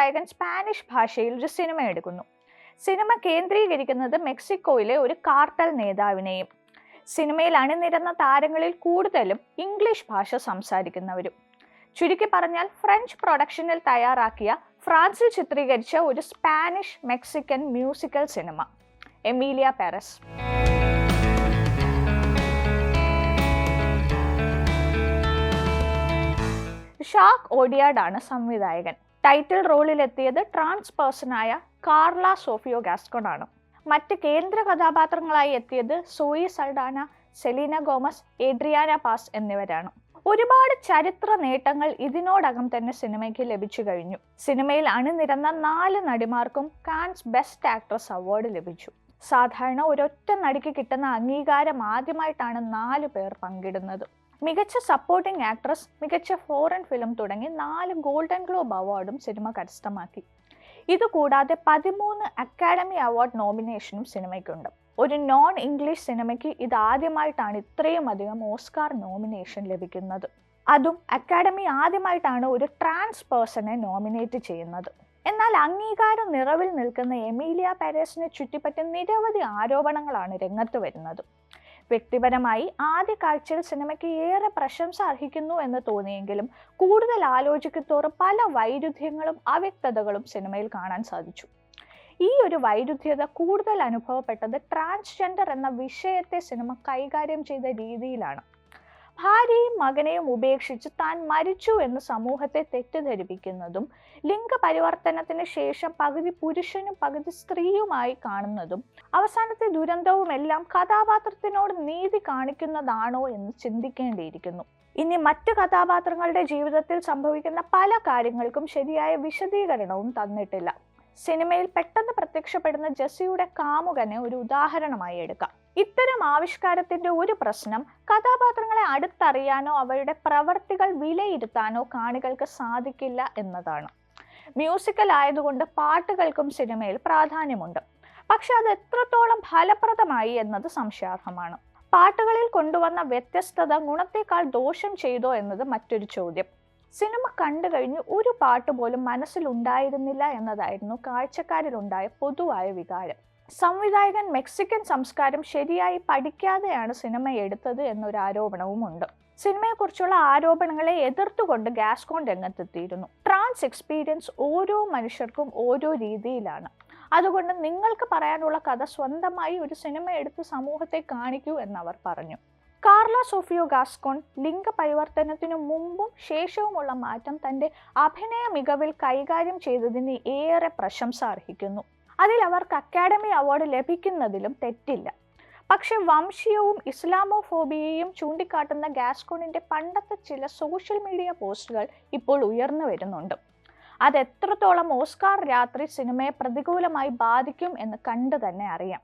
സംവിധായകൻ സ്പാനിഷ് ഭാഷയിൽ ഒരു സിനിമ എടുക്കുന്നു. സിനിമ കേന്ദ്രീകരിക്കുന്നത് മെക്സിക്കോയിലെ ഒരു കാർട്ടൽ നേതാവിനെയും. സിനിമയിൽ അണിനിരന്ന താരങ്ങളിൽ കൂടുതലും ഇംഗ്ലീഷ് ഭാഷ സംസാരിക്കുന്നവരും. ചുരുക്കി പറഞ്ഞാൽ ഫ്രഞ്ച് പ്രൊഡക്ഷനിൽ തയ്യാറാക്കിയ, ഫ്രാൻസിൽ ചിത്രീകരിച്ച ഒരു Spanish Mexican musical cinema Emilia Perez. Jacques ഓഡിയാഡാണ് സംവിധായകൻ. ടൈറ്റിൽ റോളിലെത്തിയത് ട്രാൻസ് പേഴ്സണായ കാർല സോഫിയോ ഗാസ്കോൺ ആണ്. മറ്റ് കേന്ദ്ര കഥാപാത്രങ്ങളായി എത്തിയത് Zoe Saldana, Selena Gomez, Adriana Paz എന്നിവരാണ്. ഒരുപാട് ചരിത്ര നേട്ടങ്ങൾ ഇതിനോടകം തന്നെ സിനിമയ്ക്ക് ലഭിച്ചു കഴിഞ്ഞു. സിനിമയിൽ അണിനിരന്ന 4 നടിമാർക്കും കാൻസ് ബെസ്റ്റ് ആക്ട്രസ് അവാർഡ് ലഭിച്ചു. സാധാരണ ഒരൊറ്റ നടിക്ക് കിട്ടുന്ന അംഗീകാരം ആദ്യമായിട്ടാണ് 4 പേർ പങ്കിടുന്നത്. മികച്ച സപ്പോർട്ടിംഗ് ആക്ട്രസ്, മികച്ച ഫോറിൻ ഫിലിം തുടങ്ങി 4 ഗോൾഡൻ ഗ്ലോബ് അവാർഡും സിനിമ കരസ്ഥമാക്കി. ഇതുകൂടാതെ 13 അക്കാഡമി അവാർഡ് നോമിനേഷനും സിനിമയ്ക്കുണ്ട്. ഒരു നോൺ ഇംഗ്ലീഷ് സിനിമയ്ക്ക് ഇതാദ്യമായിട്ടാണ് ഇത്രയും അധികം ഓസ്കാർ നോമിനേഷൻ ലഭിക്കുന്നത്. അതും അക്കാഡമി ആദ്യമായിട്ടാണ് ഒരു ട്രാൻസ് പേഴ്സണെ നോമിനേറ്റ് ചെയ്യുന്നത്. എന്നാൽ അംഗീകാരം നിറവിൽ നിൽക്കുന്ന എമീലിയ പെരേസിനെ ചുറ്റിപ്പറ്റി നിരവധി ആരോപണങ്ങളാണ് രംഗത്ത് വരുന്നത്. വ്യക്തിപരമായി ആദ്യ കാഴ്ചയിൽ സിനിമയ്ക്ക് ഏറെ പ്രശംസ അർഹിക്കുന്നു എന്ന് തോന്നിയെങ്കിലും കൂടുതൽ ആലോചിക്കത്തോറും പല വൈരുദ്ധ്യങ്ങളും അവ്യക്തതകളും സിനിമയിൽ കാണാൻ സാധിച്ചു. ഈ ഒരു വൈരുദ്ധ്യത കൂടുതൽ അനുഭവപ്പെട്ടത് ട്രാൻസ്ജെൻഡർ എന്ന വിഷയത്തെ സിനിമ കൈകാര്യം ചെയ്ത രീതിയിലാണ്. ഭാര്യയും മകനെയും ഉപേക്ഷിച്ച് താൻ മരിച്ചു എന്ന് സമൂഹത്തെ തെറ്റിദ്ധരിപ്പിക്കുന്നതും, ലിംഗപരിവർത്തനത്തിന് ശേഷം പകുതി പുരുഷനും പകുതി സ്ത്രീയുമായി കാണുന്നതും, അവസാനത്തെ ദുരന്തവും എല്ലാം കഥാപാത്രത്തിനോട് നീതി കാണിക്കുന്നതാണോ എന്ന് ചിന്തിക്കേണ്ടിയിരിക്കുന്നു. ഇനി മറ്റു കഥാപാത്രങ്ങളുടെ ജീവിതത്തിൽ സംഭവിക്കുന്ന പല കാര്യങ്ങൾക്കും ശരിയായ വിശദീകരണവും തന്നിട്ടില്ല. സിനിമയിൽ പെട്ടെന്ന് പ്രത്യക്ഷപ്പെടുന്ന ജെസ്സിയുടെ കാമുകനെ ഒരു ഉദാഹരണമായി എടുക്കാം. ഇത്തരം ആവിഷ്കാരത്തിന്റെ ഒരു പ്രശ്നം കഥാപാത്രങ്ങളെ അടുത്തറിയാനോ അവരുടെ പ്രവർത്തികൾ വിലയിരുത്താനോ കാണികൾക്ക് സാധിക്കില്ല എന്നതാണ്. മ്യൂസിക്കൽ ആയതുകൊണ്ട് പാട്ടുകൾക്കും സിനിമയിൽ പ്രാധാന്യമുണ്ട്. പക്ഷെ അത് എത്രത്തോളം ഫലപ്രദമായി എന്നത് സംശയാർഹമാണ്. പാട്ടുകളിൽ കൊണ്ടുവന്ന വ്യത്യസ്തത ഗുണത്തേക്കാൾ ദോഷം ചെയ്തോ എന്നത് മറ്റൊരു ചോദ്യം. സിനിമ കണ്ടു കഴിഞ്ഞ് ഒരു പാട്ട് പോലും മനസ്സിലുണ്ടായിരുന്നില്ല എന്നതായിരുന്നു കാഴ്ചക്കാരിലുണ്ടായ പൊതുവായ വികാരം. സംവിധായകൻ മെക്സിക്കൻ സംസ്കാരം ശരിയായി പഠിക്കാതെയാണ് സിനിമ എടുത്തത് എന്നൊരു ആരോപണവുമുണ്ട്. സിനിമയെക്കുറിച്ചുള്ള ആരോപണങ്ങളെ എതിർത്തുകൊണ്ട് ഗാസ്കോൺ രംഗത്തെത്തിയിരുന്നു. ട്രാൻസ് എക്സ്പീരിയൻസ് ഓരോ മനുഷ്യർക്കും ഓരോ രീതിയിലാണ്. അതുകൊണ്ട് നിങ്ങൾക്ക് പറയാനുള്ള കഥ സ്വന്തമായി ഒരു സിനിമ എടുത്ത് സമൂഹത്തെ കാണിക്കൂ എന്നവർ പറഞ്ഞു. കാർല സോഫിയോ ഗാസ്കോൺ ലിംഗപരിവർത്തനത്തിനു മുമ്പും ശേഷവുമുള്ള മാറ്റം തൻ്റെ അഭിനയ മികവിൽ കൈകാര്യം ചെയ്തതിന് ഏറെ പ്രശംസ അർഹിക്കുന്നു. അതിൽ അവർക്ക് അക്കാഡമി അവാർഡ് ലഭിക്കുന്നതിലും തെറ്റില്ല. പക്ഷെ വംശീയവും ഇസ്ലാമോഫോബിയയും ചൂണ്ടിക്കാട്ടുന്ന ഗാസ്കോണിന്റെ പണ്ടത്തെ ചില സോഷ്യൽ മീഡിയ പോസ്റ്റുകൾ ഇപ്പോൾ ഉയർന്നു വരുന്നുണ്ട്. അത് എത്രത്തോളം ഓസ്കാർ രാത്രി സിനിമയെ പ്രതികൂലമായി ബാധിക്കും എന്ന് കണ്ടു തന്നെ അറിയാം.